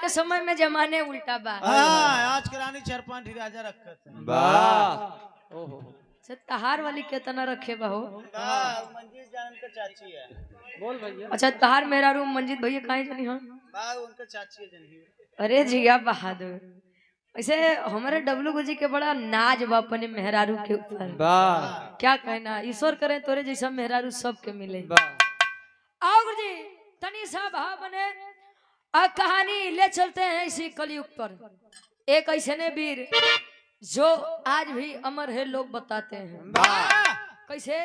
के समय में जमाने उल्टा बा। आज के रानी 4-5 राजा रखत है। वाह ओहो से तहार वाली केतना रखे बहो। मंजीत जान का चाची है। बोल भैया। अच्छा तहार मेरा रूम मंजीत भैया कहाँ जानी हम। उनका चाची है जनी। अरे जिया बहादुर ऐसे हमारे डब्लू गुजी के बड़ा नाज बा अपने मेहरारू के ऊपर। वाह क्या कहना ईश्वर करे तोरे जैसा मेहरारू सबके मिले। वाह आओ गुरुजी तनी सा भाव बने आ कहानी ले चलते हैं इसी कलयुग पर। एक ऐसे ने वीर जो आज भी अमर है लोग बताते हैं। कैसे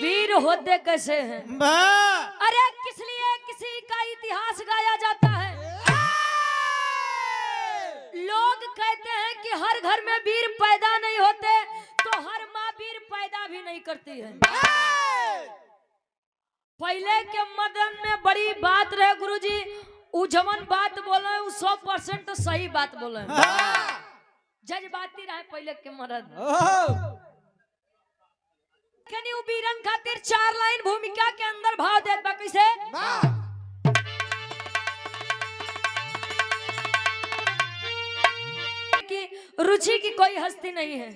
वीर होते कैसे हैं। अरे किस लिए किसी का इतिहास गाया जाता है। लोग कहते हैं कि हर घर में वीर पैदा नहीं होते तो हर माँ वीर पैदा भी नहीं करती है। पहले के मदन में बड़ी बात रहे गुरुजी उ जमन बात बोले 100% तो सही बात बोले। जज्बाती रहे पहले के मर्द। वीरन खातिर 4 लाइन भूमिका के अंदर भाव देत बा कैसे कि रुचि की कोई हस्ती नहीं है।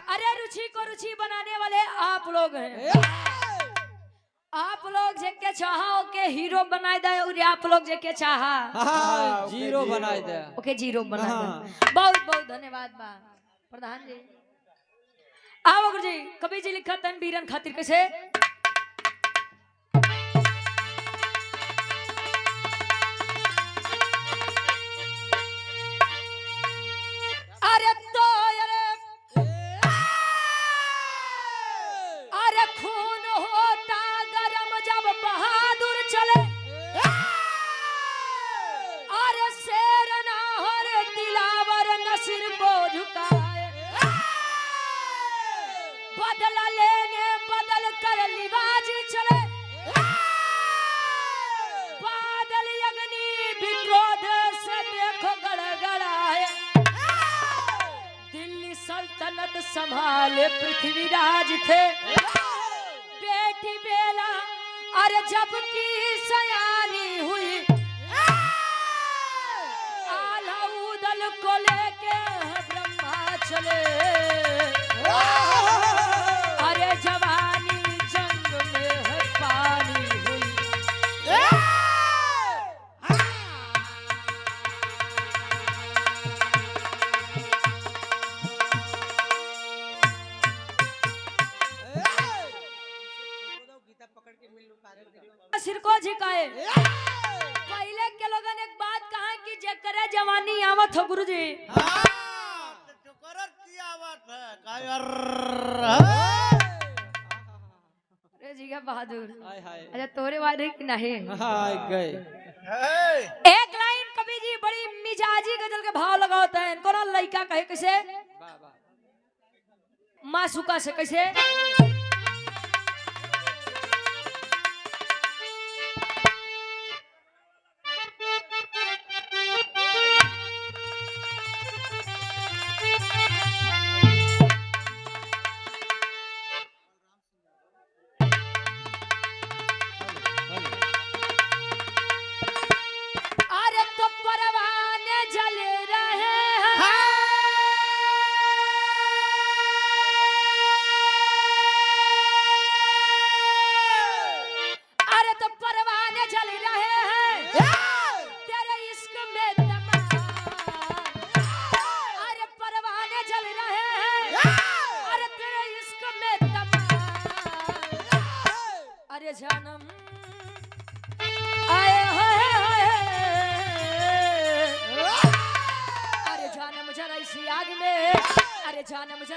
अरे रुचि को रुचि बनाने वाले आप लोग हैं। आप लोग जेके चाहा ओके हीरो बनाए दे और आप लोग जेके चाहा जीरो बनाए दे ओके जीरो बना दे। बहुत बहुत धन्यवाद बा प्रधान जी। आओ गुरुजी कवि जी लिखा तन वीरन खातिर कैसे अरे तो अरे खून होता गरम जब बहादुर चले। अरे शेर नाहर दिलावर नसीर को झुकाए। बदला लेने बदल कर लिबाज चले। बादल अग्नि विक्रोध से देखो गड़गड़ाए। दिल्ली सल्तनत संभाले पृथ्वीराज थे। बेटी बेला अरे जबकि सयानी हुई। आला उदल को लेके ब्रह्मा चले। अरे जवानी जंग में है पानी हुई। सिर को झुकाए। पहले के लोगन एक बात कहा कि जेकरे जवानी आवत हो गुरुजी जिया बहादुर। अच्छा तोरे वादे की नहीं गए। एक लाइन कवि जी बड़ी मिजाजी गजल के भाव लगाते हैं। इनको ना लड़का कहे कैसे मासूका से कैसे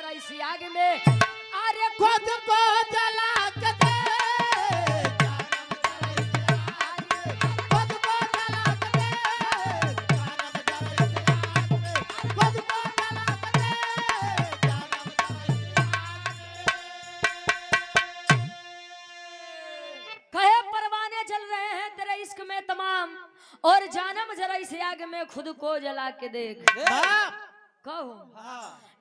जरा इस आग में अरे खुद को जला के दे खुद को जला के दे खुद को जला के दे कहे परवाने जल रहे हैं तेरे इश्क में तमाम और जानम जरा इस आग में खुद को जला के देख कहो।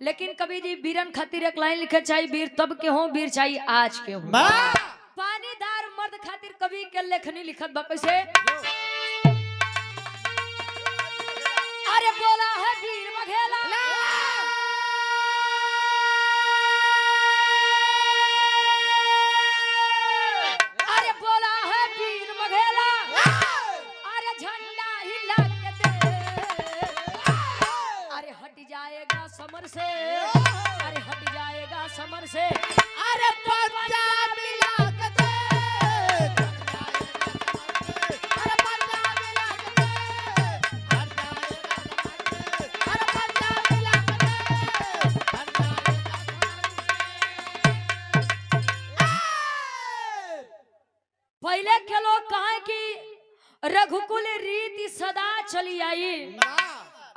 लेकिन कभी जी वीरन खातिर एक लाइन लिखे चाहिए वीर तब के हो वीर चाहिए आज के हो। पानीदार मर्द खातिर कवि के लेखनी लिखत बा कैसे अरे बोला है वीर बघेला अरे बोला है वीर बघेला अरे झंडा हिला के दे अरे हट जाएगा समर से अरे हट जाएगा समर से अरे पंजाब मिला के दे अरे पंजाब मिला के दे अरे पंजाब मिला के दे पहले के लोग कहा कि रघुकुल रीति सदा चली आई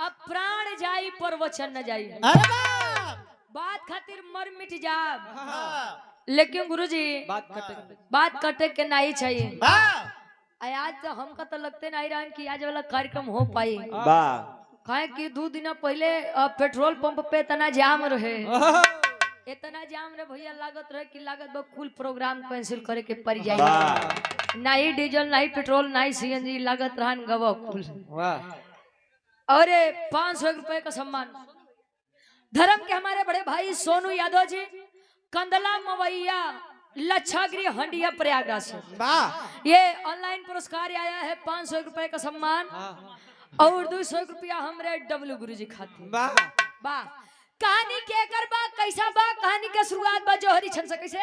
अब प्राण जाई पर वचन न जाई अरे बाप बात खातिर मर मिट जाब लेकिन गुरुजी बात कटे के नहीं चाहिए आज तो हमका तो लगते नहीं रहन कि आज वाला कार्यक्रम हो पाई कहे कि 2 दिन पहले पेट्रोल पंप पे इतना जाम रहे इतना जाम रे भैया लागत रहे कि लागत बा कुल प्रोग्राम कैंसिल करे के पड़ जाए नहीं डीजल नहीं पेट्रोल नहीं सीएनजी लागत रहन गवा कुल और 500 रुपए का सम्मान धर्म के हमारे बड़े भाई सोनू यादव जी कंदला मवैया लच्छागिरी हंडिया प्रयागराज से ये ऑनलाइन पुरस्कार आया है 500 रुपए का सम्मान और 200 रुपया हमरे डब्लू गुरु जी खाते बा कहानी के कर बा कैसा बा कहानी के शुरुआत बा जोहरी छन से कैसे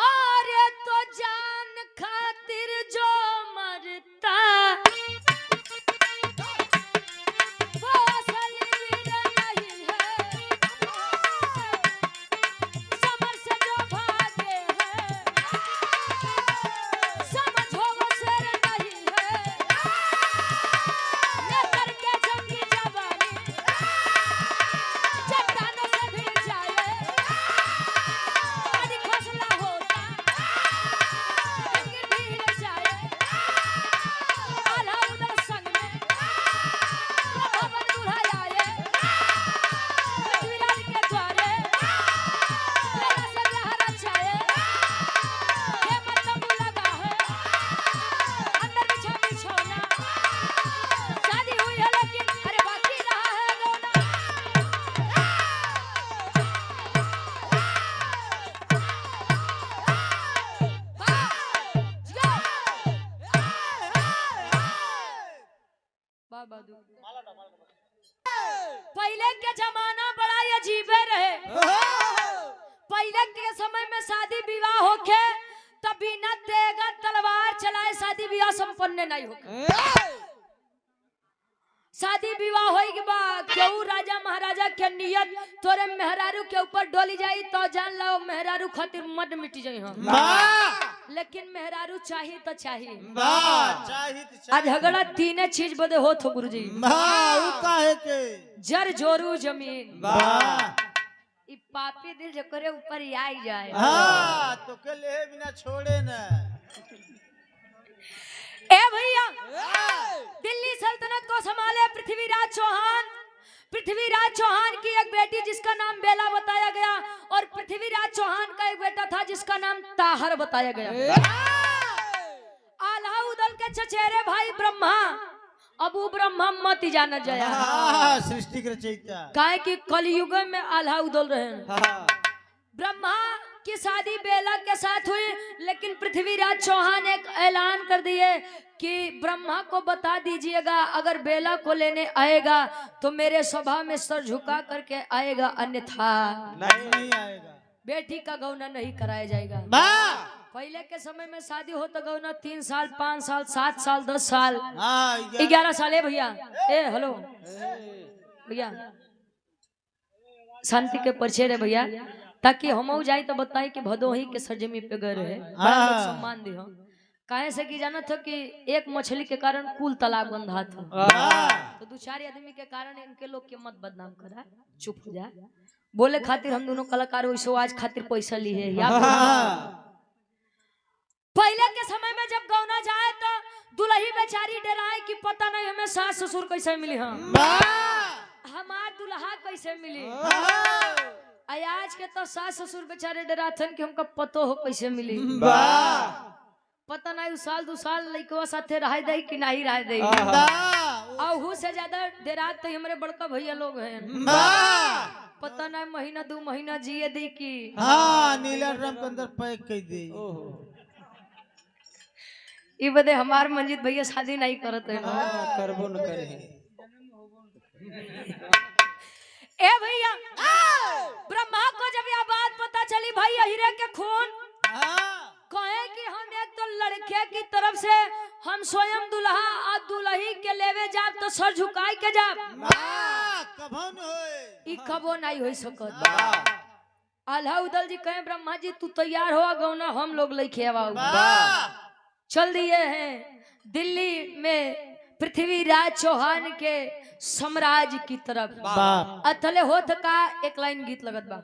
अरे तो जान खातिर जो मरता वो असली वीर नहीं है समर से जो भागे है समझो वो शेर नहीं है लेकर के जंगी जवानी चट्टानों से भिड़ जाए अरे खोसला होता लेकिन ढील जाए आला उधर संग में भवन दूल्हा आए पृथ्वीराज के द्वारे मेरा से ब्याह रचाए ये मतलब लगा है अंदर बिछा बिछौना शादी हुई है लेकिन अरे बाकी रहा है रोना पहले के जमाना बड़ा अजीब रहे पहले के समय में शादी विवाह होके तब बिना तेगा तलवार चलाए शादी विवाह संपन्न नहीं होके शादी विवाह होई के बाद केहू राजा महाराजा के नियत तोरे मेहरारू के ऊपर डोली जाई तो जान लो मेहरारू खातिर मत मिट जाई हम लेकिन मेहरारू चाहिए तो चाहिए आज झगड़ा तीने चीज बदे होत हो गुरुजी जर जोरू जमीन ई पापी दिल जो करे ऊपर ही आई जाए तो के ले बिना छोड़े न ए भैया दिल्ली सल्तनत को संभाले पृथ्वीराज चौहान की एक बेटी जिसका नाम बेला बताया गया और पृथ्वीराज चौहान का एक बेटा था जिसका नाम ताहर बताया गया आलाउदल के चचेरे भाई ब्रह्मा अबू ब्रह्मा मत जाना जाया सृष्टि के रचयिता काहे कि कलयुग में आल्हा उदल रहे ब्रह्मा की शादी बेला के साथ हुई, लेकिन पृथ्वीराज चौहान एक ऐलान कर दिए कि ब्रह्मा को बता दीजिएगा अगर बेला को लेने आएगा तो मेरे सभा में सर झुका करके आएगा, अन्यथा नहीं आएगा। बेटी का गौना नहीं कराया जाएगा। पहले के समय में शादी हो तो गौना 3 साल 5 साल 7 साल 10 साल हाँ 11 साल है भैया। ए हेलो भैया, शांति के परिचय रे भैया, ताकि हम जाए तो बताई कि भदोही के सरजमी पे गए रहे, बड़ा लोग सम्मान दी। काहे से कि जाना था कि एक मछली के कारण कुल तालाब बंधा था, तो 2-4 आदमी के कारण इनके लोग के मत बदनाम करा, चुप हो जा। बोले खातिर हम दोनों कलाकार वैसे आज खातिर पैसा ली है या पहले के समय में जब गौना जाए तो दुल्ही बेचारी डराए कि पता नहीं हमें सास ससुर कैसे मिली, हम हमार दुल्हा कैसे मिली। आज के तो सास ससुर बेचारे डराथन कि हमका पतो हो कैसे मिली, पता नहीं साल 2 साल लइकवा साथे रह दे कि नहीं रह दे। आहू से ज्यादा डरात तो हमारे बड़का भैया लोग हैं, पता नहीं महीना 2 महीना जिए दी कि नीला ड्रम के अंदर पैक कर दी। ई बदे हमार मंजीत भैया शादी नहीं करत है ना, करबो न करे। ए भैया, ब्रह्मा को जब यह बात पता चली भाई हीरे के खून, कहे कि हम एक तो लड़के की तरफ से हम स्वयं दुल्हा और दुल्ही के लेवे जाब तो सर झुकाई के जाब, ई कबो नहीं हो सकत। आल्हा उदल जी कहे ब्रह्मा जी तू तैयार हो गौना हम लोग लेके आवा। चल दिए हैं दिल्ली में पृथ्वीराज चौहान के साम्राज्य की तरफ। अथले होत का एक लाइन गीत लगत बा,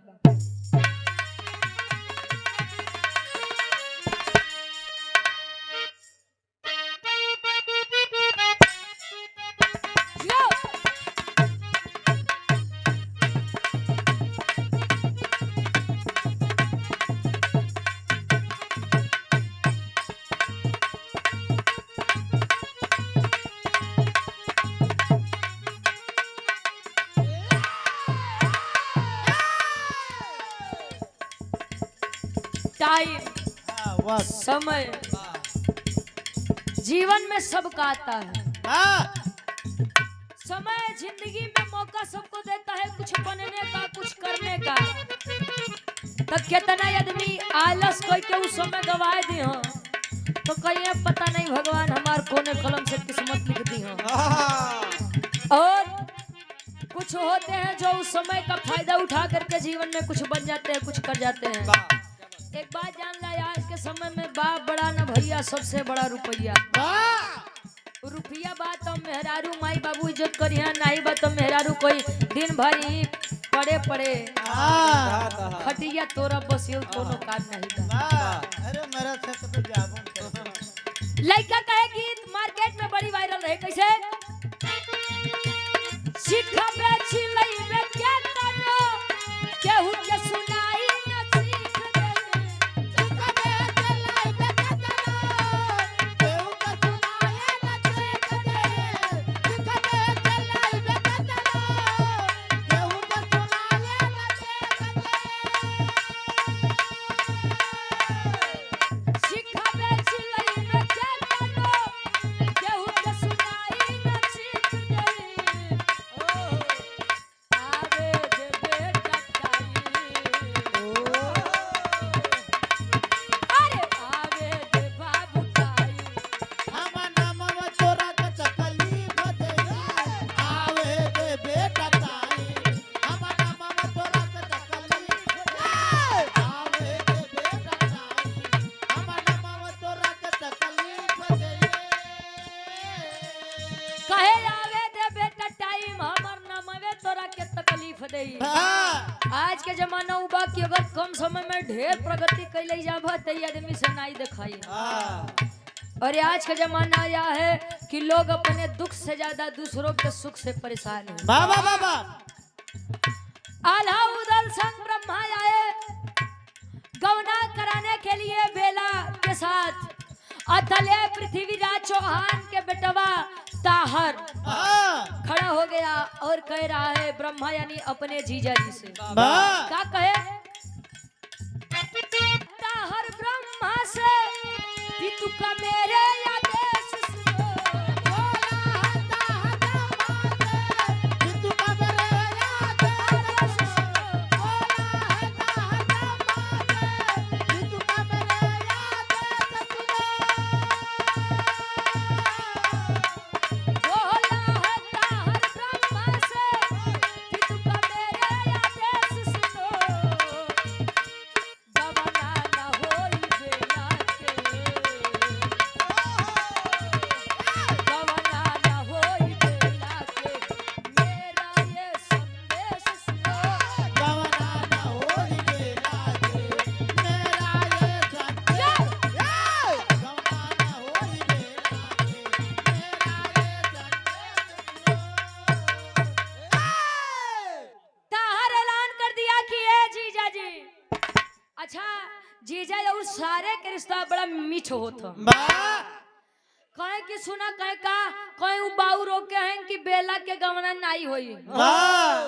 टाइम समय जीवन में सबका आता है। समय जिंदगी में मौका सबको देता है कुछ बनने का कुछ करने का। तब कितना आदमी आलस कोई के उस समय गवाए दी हो तो कहीं पता नहीं भगवान हमार कोने कलम से किस्मत लिख दी हो। और कुछ होते हैं जो उस समय का फायदा उठा करके जीवन में कुछ बन जाते हैं, कुछ कर जाते हैं। एक बात जान ला, आज के समय में बाप बड़ा न भैया, सबसे बड़ा रुपया। रुपया बात तो मेहरारू माई बाबू इज्जत करिया, नहीं बात तो मेहरारू कोई दिन भर ही पड़े पड़े खटिया तोरा बस ये कोनो काम नहीं बा। अरे मेरा छत पे जाबो। लड़का कहे गीत मार्केट में बड़ी वायरल रहे, कैसे सीखा बेची लई बे क्या करो केहू के सुनाई आज के जमाना उबा की अगर कम समय में ढेर प्रगति कैले जाबा त आदमी से नहीं दिखाई। और आज का जमाना आया है कि लोग अपने दुख से ज्यादा दूसरों के सुख से परेशान हैं। आल्हा उदल संग ब्रह्मा आए गौना कराने के लिए बेला के साथ। अतले पृथ्वीराज चौहान के बेटवा ताहर खड़ा हो गया और कह रहा है ब्रह्मा यानी अपने जीजा जी से, क्या कहे ब्रह्मा से पितु का मेरे आदेश सुनो। बोला है ताहर ब्रह्मा से पितु का मेरे आदेश सुनो। गवना न होई बेला के, गवना न होई बेला के, मेरा ये संदेश सुनो। गवना न होई बेला के, मेरा ये संदेश। गवना न होई बेला के, मेरा ये संदेश। ताहर ऐलान कर दिया कि ए जीजा जी, अच्छा जीजा और सारे के रिश्ता बड़ा मीठ होता। वाह कहे कि सुना कहे का कहे उ बाऊ रोके हैं कि बेला के गवना नाई होई। वाह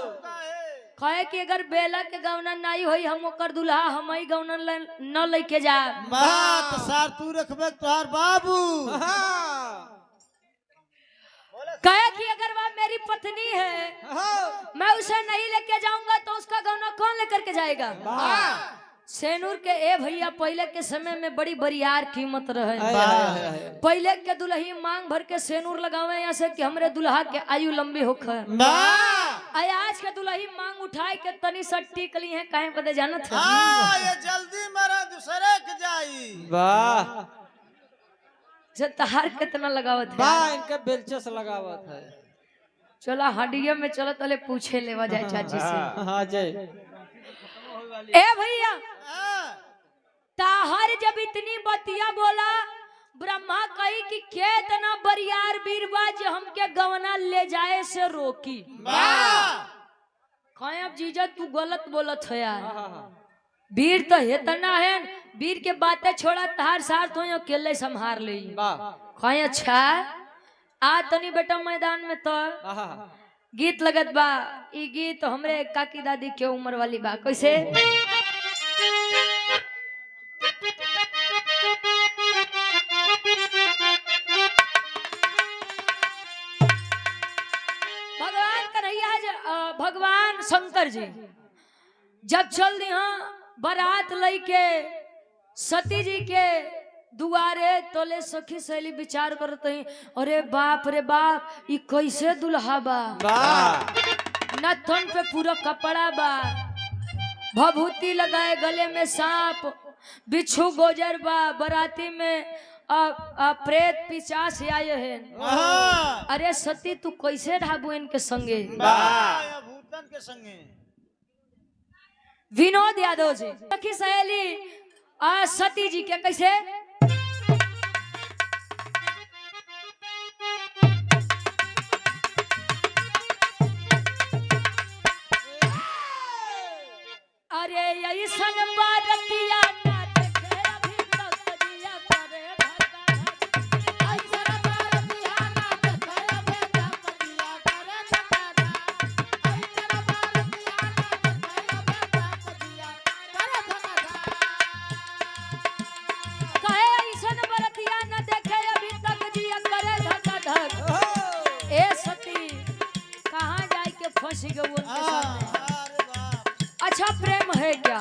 कहे कि अगर बेला के गवना नाई होई हम ओकर दुल्हा हम ही गवना न लेके जा। वाह तो सार तू रखबे तोहार बाबू। कहे कि अगर वह मेरी पत्नी है मैं उसे नहीं लेके जाऊंगा तो उसका गवना कौन लेकर के जाएगा। सेनूर के ए भैया पहले के समय में बड़ी बरियार कीमत रहे। पहले के दुल्ही मांग भर के सेनूर लगावे यहाँ से कि हमरे दुल्हा के आयु लंबी होकर। वाह आज के दुल्ही मांग उठाए के तनी सा टिकली है काहे बदे जानत है। हाँ ये जल्दी मरा दूसरे के जाई। वाह से तहार कितना लगावत है। वाह इनके बेलचस लगावत है। चला हडिया में चलो तले पूछे लेवा जाए चाची से। हाँ जय ए भैया ताहर जब इतनी बतिया बोला ब्रह्मा कही कि केतना बरियार बीरबा जो हमके गवना ले जाए से रोकी। कहे अब जीजा तू गलत बोलत है यार। वीर तो हेतना है वीर के बातें छोड़ा तार सार तो अकेले संभार ले। वाह कहे अच्छा आ तनी बेटा मैदान में तो गीत लगत बा। ई गीत हमरे काकी दादी के उम्र वाली बा। कैसे भगवान कन्हैया भगवान शंकर जी जब चल दी बारात लेके सती जी के दुआरे तोले सखी सहेली विचार करते हैं अरे बाप रे बाप ई कैसे दुल्हा बा। नथन पे पूरा कपड़ा बा भभूति लगाए गले में सांप बिच्छू गोजर बा बराती में प्रेत पिचास आए हैं। अरे सती तू कैसे रहबू इनके संगे। भूतन के संगे विनोद यादव जी सखी सहेली सती जी के कैसे अरे ऐसन बारतिया ना देखे अभी तक दिया करे धका ऐसा बारतिया ना देखे अभी तक दिया करे धका। ऐसा बारतिया ना देखे अभी तक दिया करे धका। कहे ऐसन बारतिया ना देखे अभी तक दिया करे धका धक। ए सती कहाँ जाए के फंस गई उनके सामने। अच्छा प्रेम है क्या।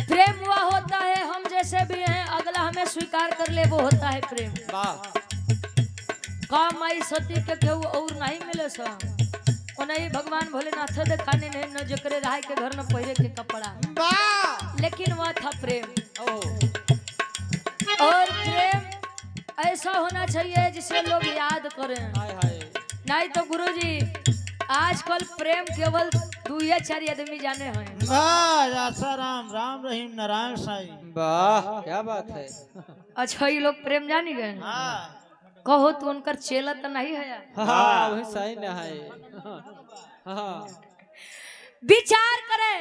प्रेम हुआ होता है हम जैसे भी हैं अगला हमें स्वीकार कर ले वो होता है प्रेम। का माई सती के केहू और नहीं मिले सा और नहीं भगवान भोलेनाथ दिखाने नहीं न जकरे राय के घर न पहरे के कपड़ा लेकिन वह था प्रेम। और प्रेम ऐसा होना चाहिए जिसे लोग याद करें। नहीं तो गुरुजी आजकल प्रेम केवल 2-4 आदमी जाने हैं। राम राम रहीम नारायण साईं। वाह क्या बात है। अच्छा ये लोग प्रेम जानी गए हाँ कहो तो उनकर चेला तो नहीं है। हाँ वही सही ना है। हाँ विचार करें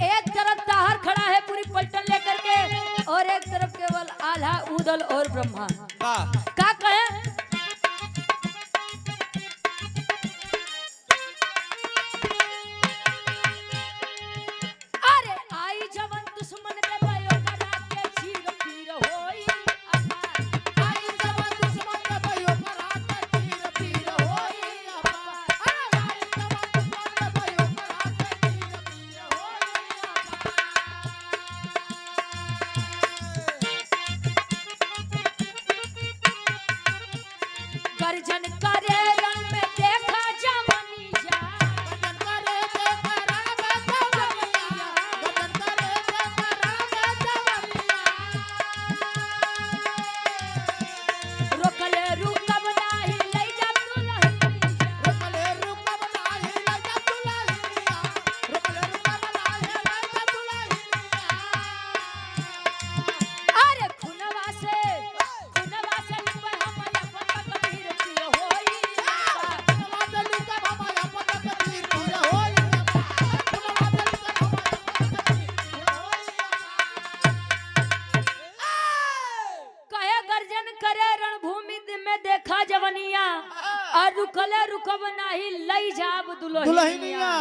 एक तरफ ताहर खड़ा है पूरी पलटन लेकर के और एक तरफ केवल आल्हा उदल और ब्रह्मा। क्या कहे अरे आई जवन दुश्मन के भयो करा गर्जन करे रण में देखा जवानी जा गजन करे देखा राग जवनिया गजन करे देखा राग जवनिया रोकले रुकब नाही लई जा दुल्हनिया रोकले रुकब नाही लजा दुल्हनिया रोकले रुकब नाही लजा दुल्हनिया अरे खुनवा से लिपै हम अपन कबीर की होई फुलवादली का हमारा पता कबीर पूरा होई फुलवादली का हमारा पता कबीर कहे गर्जन करे रणभूमि में देखा जवनिया और रुकले रुकब नाही लई जाब दुल्हनिया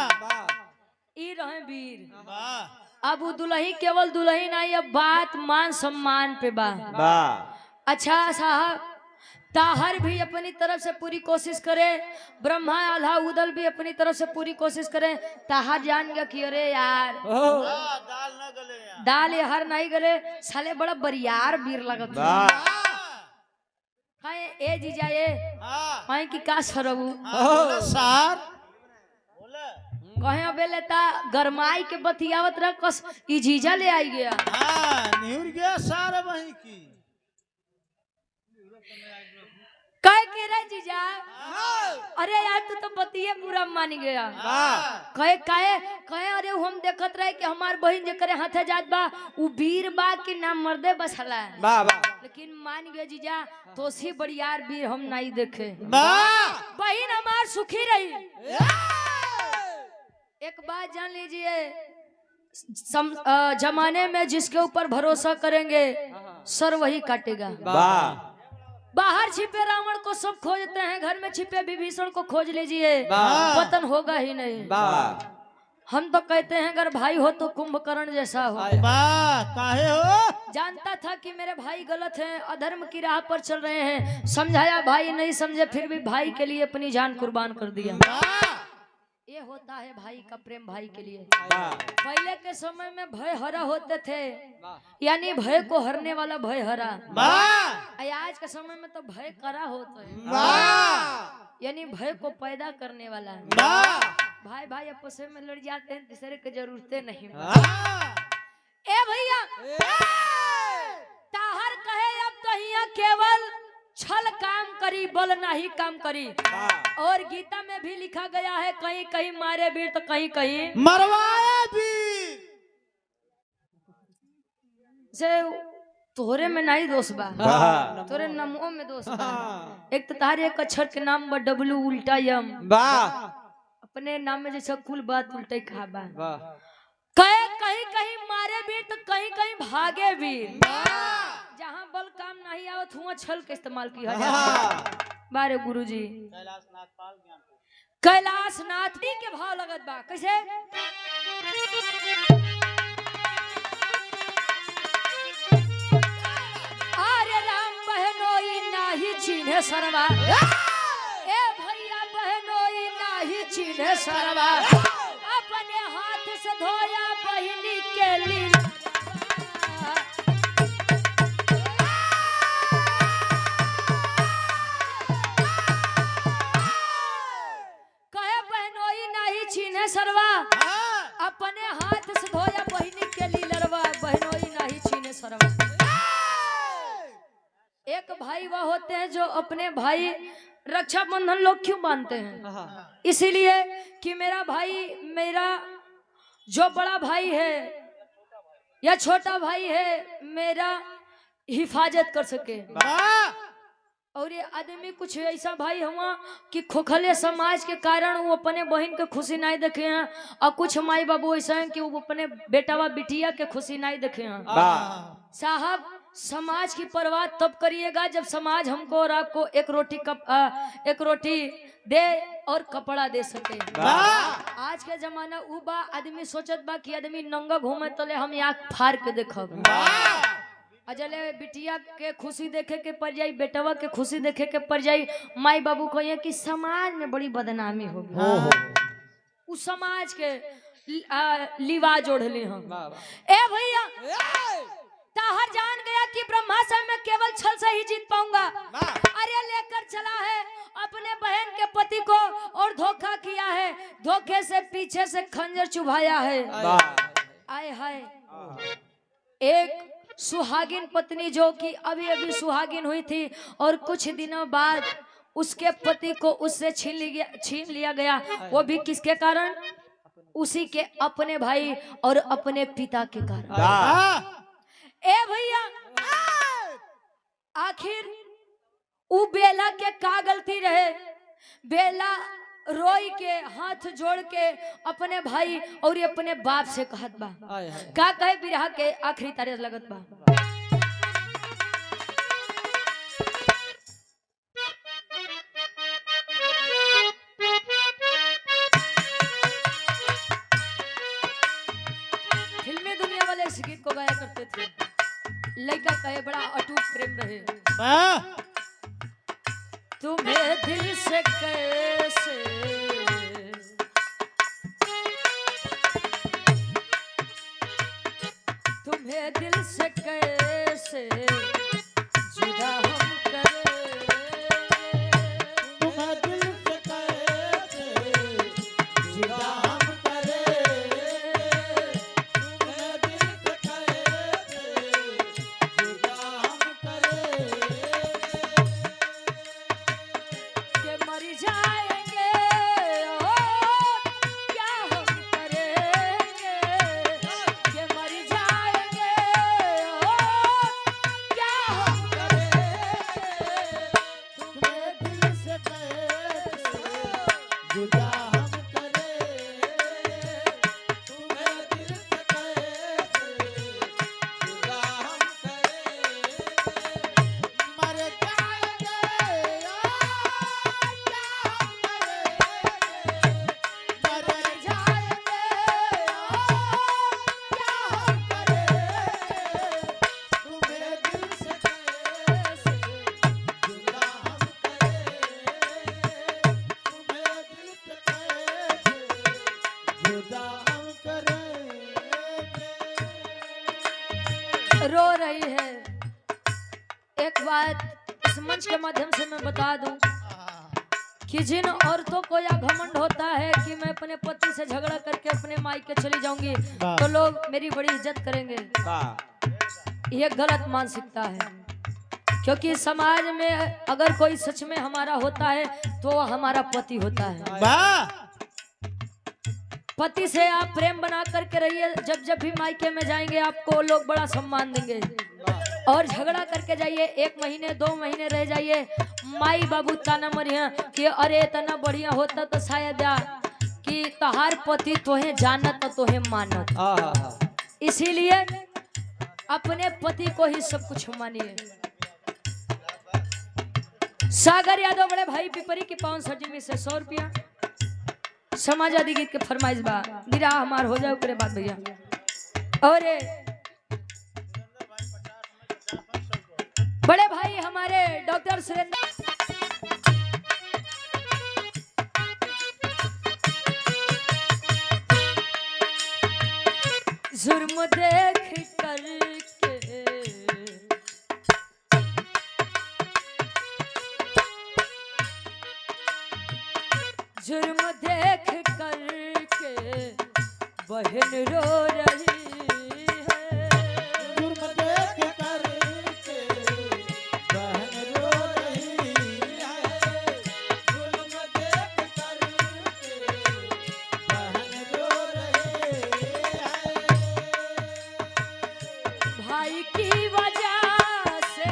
ई रहे वीर वाह अब वो दुल्ही केवल दुल्ही नहीं, अब बात मान सम्मान पे बा। अच्छा साहब, ताहर भी अपनी तरफ से पूरी कोशिश करे, ब्रह्मा आल्हा उदल भी अपनी तरफ से पूरी कोशिश करे। ताहर जान गया कि अरे यार दाल न गले यार। दाल ये हर नहीं गले, साले बड़ा बरियार वीर लगत कहे ए जीजा ये हाँ कहे कि का सरबू बोले सार बोले कहे अबे लेता गरमाई के बतियावत रह कस ई जीजा ले आई गया। हाँ निहुर गया सार वहीं की कहे के रे जीजा अरे यार तू तो बतिये पूरा मान गया। कहे कहे कहे अरे हम देखत रहे कि हमार बहन जे करे हाथे जात बा उ वीर बा कि नाम मर्दे बसला, लेकिन मान गया जीजा तो सी बड़ियार वीर हम नहीं देखे। बहन हमार सुखी रही। एक बात जान लीजिए, जमाने में जिसके ऊपर भरोसा करेंगे सर वही काटेगा। बाहर छिपे रावण को सब खोजते हैं, घर में छिपे विभीषण को खोज लीजिए पतन होगा ही नहीं। हम तो कहते हैं अगर भाई हो तो कुंभकर्ण जैसा हो। काहे हो जानता था कि मेरे भाई गलत हैं, अधर्म की राह पर चल रहे हैं, समझाया भाई नहीं समझे, फिर भी भाई के लिए अपनी जान कुर्बान कर दिया। ये होता है भाई का प्रेम भाई के लिए। पहले के समय में भय हरा होते थे, यानी भय को हरने वाला भय हरा। आज के समय में तो भय करा होता है, यानी भय को पैदा करने वाला है। भाई भाई आपस में लड़ जाते हैं, दूसरे की जरूरतें नहीं। ए भैया ताहर कहे अब तो यहाँ केवल छल काम करी, बल नहीं काम करी। और गीता में भी लिखा गया है कहीं कहीं मारे वीर तो कहीं कहीं मरवाए भी। से तोहरे में नहीं दोष बा, तोरे नामों में दोष बा। एक तो तारे एक अक्षर के नाम बा डब्लू उल्टा यम, अपने नाम में जैसे कुल बात उल्टा खा बा। कहीं कहीं मारे वीर तो कहीं कहीं भागे वीर। जहाँ बल काम नहीं आवत हुआ छल के इस्तेमाल किया जाता। बारे गुरुजी कैलाशनाथ के भाव लगत बा कैसे? अरे राम बहनोई नाही चिन्हे सरवा, ए भैया बहनोई नाही चिन्हे सरवा, अपने हाथ से धोया बहिनी के लिए। सरवा अपने हाथ से धोया बहिनी के लीलरवा, बहनोई नहीं छीने सरवा। एक भाई वह होते हैं जो अपने भाई रक्षाबंधन लोग क्यों बांधते हैं? इसीलिए कि मेरा भाई, मेरा जो बड़ा भाई है या छोटा भाई है, मेरा हिफाजत कर सके। और ये आदमी कुछ ऐसा भाई हुआ कि खोखले समाज के कारण वो अपने बहन के खुशी नहीं देखे हैं, और कुछ माई बाबू ऐसा हैं कि वो अपने बेटा व बिटिया के खुशी नहीं देखे हैं। साहब समाज की परवाह तब करिएगा जब समाज हमको और आपको एक रोटी दे और कपड़ा दे सके। आज के जमाना उ बा आदमी सोचत बा कि आदमी नंगा घूमे तले हम आँख फाड़ के देखब। अजले बिटिया के खुशी देखे के पड़ जाई, बेटवा के खुशी देखे के पड़ जाई, माई बाबू कहिए कि समाज में बड़ी बदनामी होगी। उस समाज के लिवा जोड़ ली हम। ए भैया ताहर जान गया कि ब्रह्मा से मैं केवल छल से ही जीत पाऊंगा। वाह अरे लेकर चला है अपने बहन के पति को और धोखा किया है, धोखे से पीछे से खंजर चुभाया है। आए हाय, एक सुहागिन पत्नी जो कि अभी अभी सुहागिन हुई थी और कुछ दिनों बाद उसके पति को उससे छीन लिया गया, वो भी किसके कारण? उसी के अपने भाई और अपने पिता के कारण। ए भैया, आखिर उ बेला के का गलती रहे? बेला रोई के हाथ जोड़ के अपने भाई और अपने बाप से कहत बा, का कहे बिरहा के आखिरी तारीख लगत बा। फिल्मी दुनिया वाले इस गीत को गाया करते थे। लड़का कहे बड़ा अटूट प्रेम रहे। तुम्हें दिल से कैसे तुम्हें दिल से कैसे जुदा हम करें, तुम्हें दिल से कैसे जुदा हम करें, तुम्हें दिल से कैसे जुदा हम करें, के मर जाएंगे और क्या हम करेंगे, के मर जाएंगे और क्या हम करेंगे, तुम्हें दिल से कैसे जुदा हम करें, तुम्हें दिल से कैसे जुदा हम करें, मर जाएंगे और क्या हम करेंगे, मर जाएंगे और क्या हम करेंगे, तुम्हें दिल से कैसे जुदा हम करें, तुम्हें दिल से कैसे जुदा हम करेंगे। रो रही है। एक बात इस मंच के माध्यम से मैं बता दूं कि जिन औरतों को यह घमंड होता है कि मैं अपने पति से झगड़ा करके अपने मायके चली जाऊंगी तो लोग मेरी बड़ी इज्जत करेंगे, ये गलत मानसिकता है। क्योंकि समाज में अगर कोई सच में हमारा होता है तो वो हमारा पति होता है। पति से आप प्रेम बना करके रहिए, जब जब भी मायके में जाएंगे आपको लोग बड़ा सम्मान देंगे। और झगड़ा करके जाइए, 1 महीने 2 महीने रह जाइए, माई बाबू ताना मरिया कि अरे इतना बढ़िया होता तो शायद कि तहार पति तोहे जानत तोहे मानत। इसीलिए अपने पति को ही सब कुछ मानिए। सागर यादव बड़े भाई पिपरी की पावन सजनी से 100 रुपया समाज आदि गीत के फरमाइश बा, गिरा हमार हो जाओ करे बात भैया। और बड़े भाई हमारे डॉक्टर सुरेंद्र जुर्म देख करके जुर्म देख करके बहन रो रही है, जुर्म देख करके बहन रो रही है, जुर्म देख करके बहन रो रही है, भाई की वजह से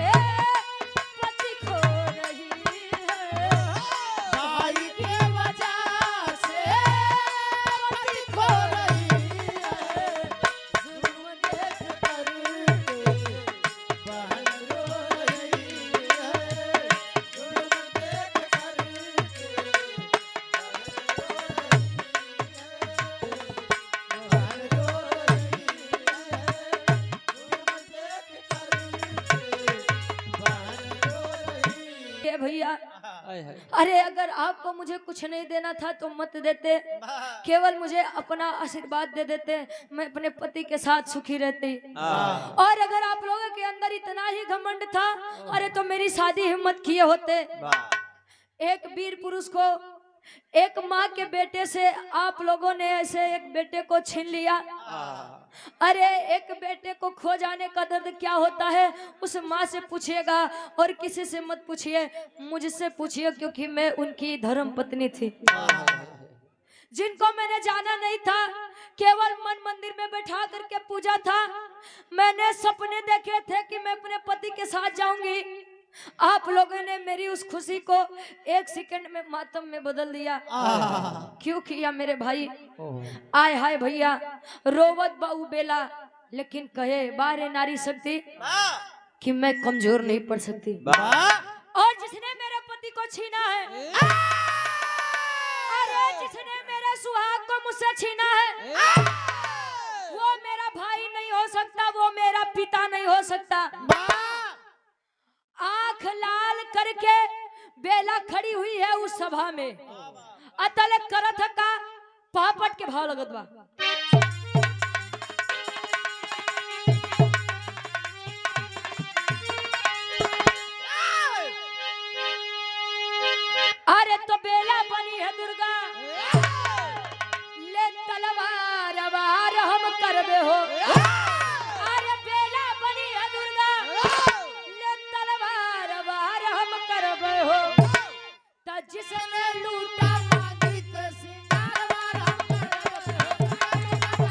पति खो रही है, भाई की वजह से पति खो रही है, आय हाय अरे अगर आपको मुझे कुछ नहीं देना था तो मत देते, केवल मुझे अपना आशीर्वाद दे देते, मैं अपने पति के साथ सुखी रहती। और अगर आप लोगों के अंदर इतना ही घमंड था, अरे तो मेरी शादी हिम्मत किए होते। एक वीर पुरुष को, एक माँ के बेटे से आप लोगों ने ऐसे एक बेटे को छीन लिया। अरे एक बेटे को खो जाने का दर्द क्या होता है उस माँ से पूछिएगा, और किसी से मत पूछिए, मुझसे पूछिए, क्योंकि मैं उनकी धर्म पत्नी थी। जिनको मैंने जाना नहीं था, केवल मन मंदिर में बैठा करके पूजा था। मैंने सपने देखे थे कि मैं अपने पति के साथ जाऊंगी। आप लोगों ने मेरी उस खुशी को एक सेकंड में मातम में बदल दिया। क्यों किया मेरे भाई? आय हाय भैया, रोवत बाऊ बेला, लेकिन कहे बारे नारी शक्ति कि मैं कमजोर नहीं पड़ सकती। और जिसने मेरे पति को छीना है, अरे जिसने मेरे सुहाग को मुझसे छीना है, वो मेरा भाई नहीं हो सकता, वो मेरा पिता नहीं हो सकता। आंख लाल करके बेला खड़ी हुई है उस सभा में, अतल करत का पापट के भाव लगत बा। अरे तो बेला बनी है दुर्गा, ले तलवार वार हम करबे हो। अरे बेला बनी है दुर्गा, ले तलवार वार हम करबे हो। त जिसने लूटा मांगी तो सिंगार वार हम करबे हो।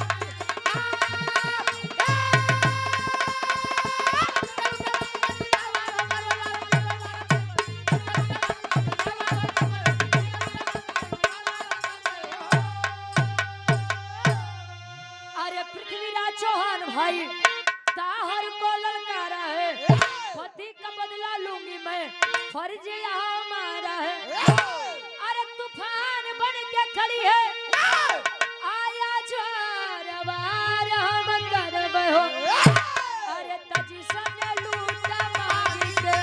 अरे पृथ्वीराज चौहान भाई ताहर को ललकारा है, पति का बदला लूंगी मैं, फर्ज यहाँ हमारा है। अरे तूफान बन के खड़ी है, आया ज्वार वार हम करबे हो। अरे तजिसने लूटा मांगी के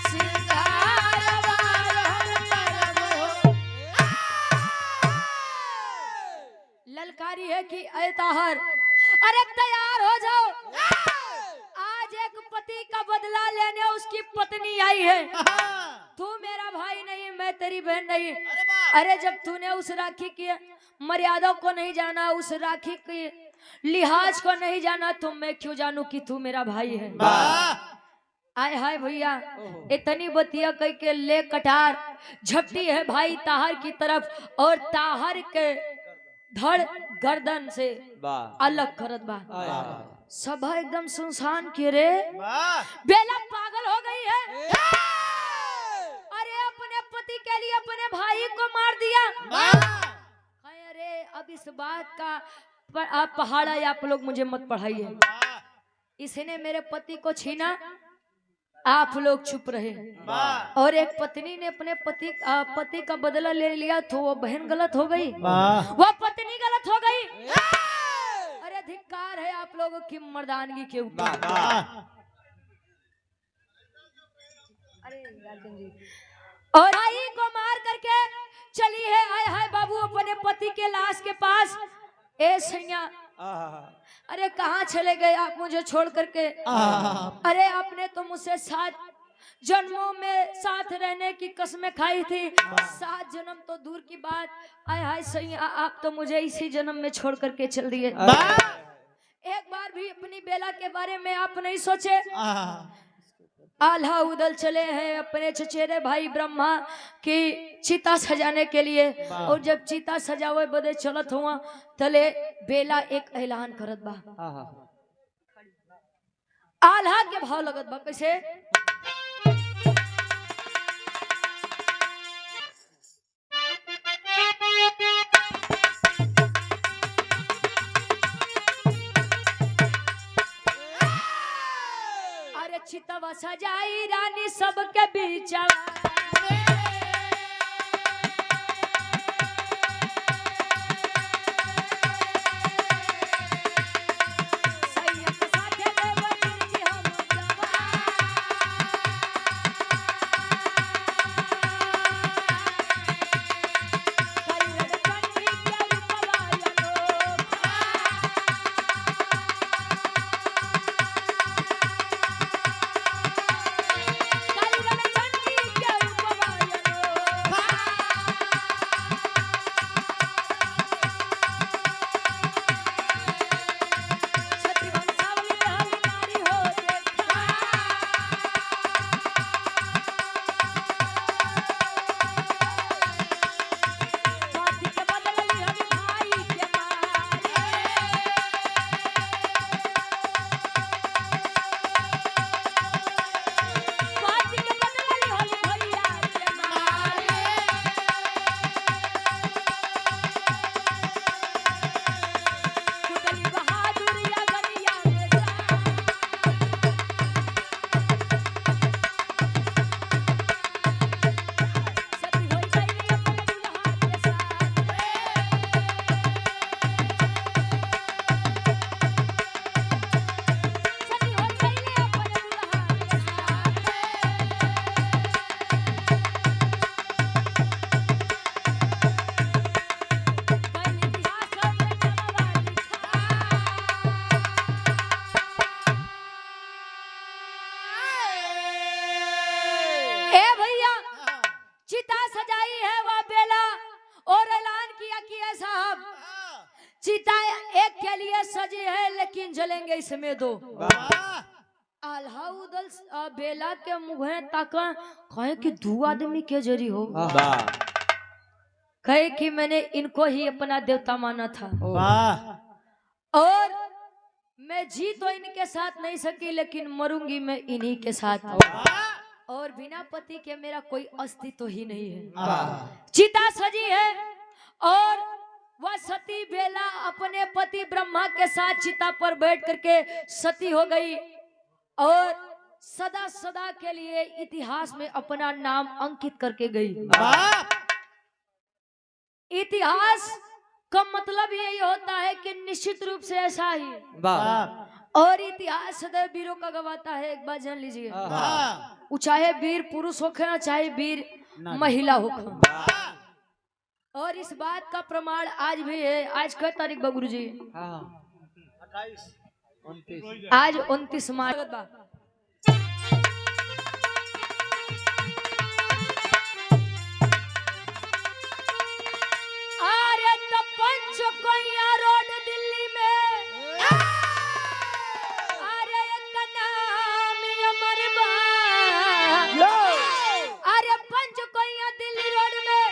सिंगार वार हम करबे हो। ललकारी है कि ऐ ताहर, अरे तैयार हो जाओ, आज एक पति का बदला लेने उसकी पत्नी आई है। तू मेरा भाई नहीं, मैं तेरी बहन नहीं। अरे जब तूने उस राखी की मर्यादा को नहीं जाना, उस राखी की लिहाज को नहीं जाना, तो मैं क्यों जानू कि तू मेरा भाई है। आय हाय भैया, इतनी बतिया कह के ले कटार झपटी है भाई ताहर की तरफ, और ताहर के धड़ गर्दन से अलग करत बा। सभा एकदम सुनसान के रे, बेला पागल हो गई है। अरे अपने पति के लिए अपने भाई को मार दिया। अरे अब इस बात का आप पहाड़ा या आप लोग मुझे मत पढ़ाइए। इसने मेरे पति को छीना, आप लोग चुप रहे, और एक पत्नी ने अपने पति का बदला ले लिया, तो वो बहन गलत हो गई, वो पत्नी गलत हो गई। अरे धिक्कार है आप लोगों की मर्दानगी के ऊपर। और भाई को मार करके चली है आय हाय बाबू अपने पति के लाश के पास। ए सैया, अरे कहाँ चले गए आप मुझे छोड़ करके? अरे आपने तो मुझसे 7 जन्मों में साथ रहने की कसमें खाई थी, 7 जन्म तो दूर की बात, आय हाय सही, आप तो मुझे इसी जन्म में छोड़ करके चल दिए। एक बार भी अपनी बेला के बारे में आप नहीं सोचे। आल्हा उदल चले हैं अपने चचेरे भाई ब्रह्मा की चिता सजाने के लिए, और जब चिता सजावे बदे चलत हुआ तले बेला एक ऐलान करत बा। आल्हा के भाव लगत बा कैसे? अरे चितवा सजाई रानी सबके बीच, चिता सजाई है वह बेला और ऐलान किया कि है साहब चिता एक के लिए सजी है लेकिन जलेंगे इसमें दो। आल्हा उदल बेला के मुँह तक कहे कि 2 आदमी के जरी हो, कहे कि मैंने इनको ही अपना देवता माना था और मैं जी तो इनके साथ नहीं सकी लेकिन मरूंगी मैं इन्हीं के साथ और बिना पति के मेरा कोई अस्तित्व ही नहीं है। चिता सजी है और वह सती बेला अपने पति ब्रह्मा के साथ चिता पर बैठ करके सती हो गई और सदा सदा के लिए इतिहास में अपना नाम अंकित करके गई। इतिहास का मतलब यही होता है कि निश्चित रूप से ऐसा ही और इतिहास सदैव वीरों का गवाता है। एक बात जान लीजिए, वो चाहे वीर पुरुष हो ना चाहे वीर महिला हो। और इस बात का प्रमाण आज भी है। आज क्या तारीख बा गुरुजी? 29 आज 29 मार्च। अरे तो पंचकोइया रोड दिल्ली में अरे एक नाम अमर बा। अरे पंचकोइया दिल्ली रोड में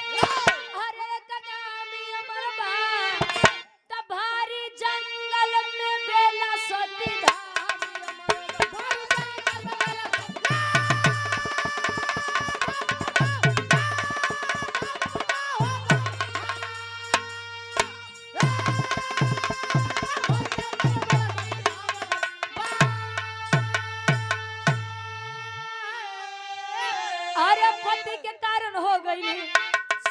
अरे एक नाम अमर बा। तब भारी जंगल में बेला सती अरे पति के कारण हो गई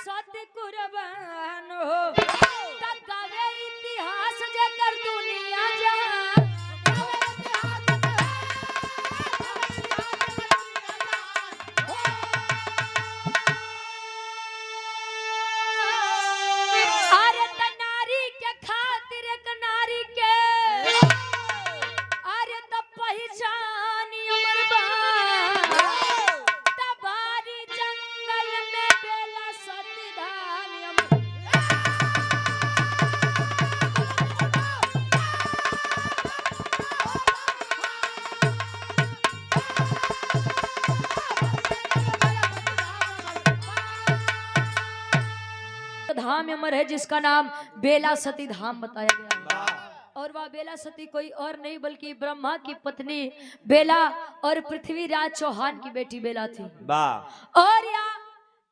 सती कुर्बान हो। तकावे इतिहास जेकर दुनिया जहां अरे त नारी के खातिर एक नारी के अरे त पहचान अमर बा। तबारी जंगल में बेला सती धाम अमर। धाम अमर है जिसका नाम बेला सती धाम बताया गया है। और वह बेला सती कोई और नहीं बल्कि ब्रह्मा की पत्नी बेला और पृथ्वीराज चौहान की बेटी बेला थी। और यहाँ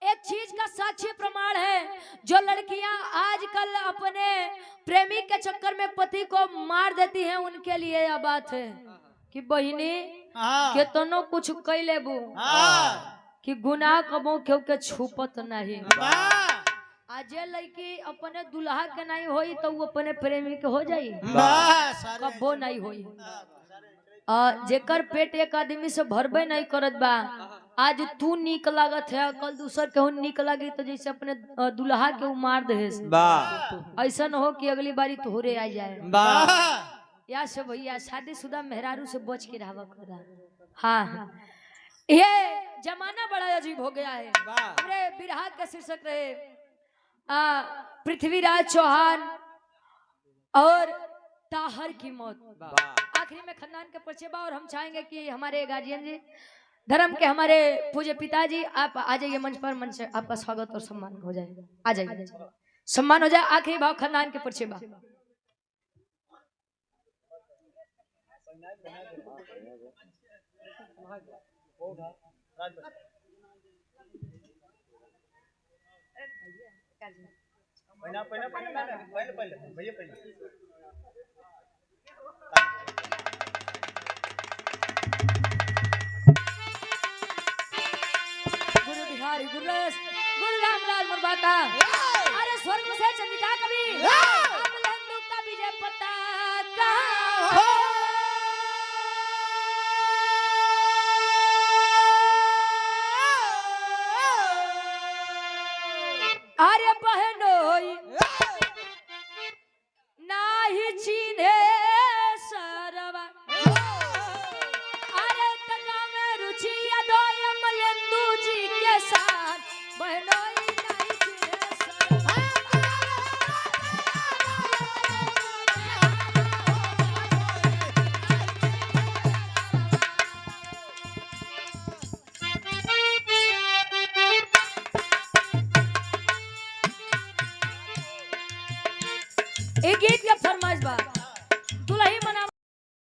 एक चीज का साक्ष्य प्रमाण है, जो लड़कियां आजकल अपने प्रेमी के चक्कर में पति को मार देती हैं, उनके लिए यह बात है कि बहिनी केतनो कुछ कई लेबू कि गुनाह कबो क्यों के छुपत नहीं। आज लड़की अपने दुल्हा के नहीं होई तो वो अपने प्रेमी के हो जाई, कबो नहीं होई। जेकर पेट एक आदमी से भरबे नहीं करत बा, आज तू नीक लागत है कल दूसर के नीक लगी तो जैसे अपने दुल्हा के मार दे ऐसा न हो कि अगली बारी तोहरे आ जाए। या से भैया शादीशुदा मेहरारू से बच के रहवा करा। हाँ ये जमाना बड़ा अजीब हो गया है। हमरे बिरहा का शीर्षक रहे पृथ्वीराज चौहान और ताहर की मौत। आखिरी में खानदान के परिचय बा और हम चाहेंगे कि हमारे गार्जियन जी धर्म के हमारे पूज्य पिताजी आप आ जाइए मंच पर। मंच से आपका स्वागत और सम्मान हो जाए। आ जाइए, सम्मान हो जाए। आखिरी भाव खानदान के परिचय बा। गुरु बिहारी गुरु रामलाल मुर्बाका। अरे स्वर्ग से चंडिका कवि अमलेंदु का विजय पताका। अरे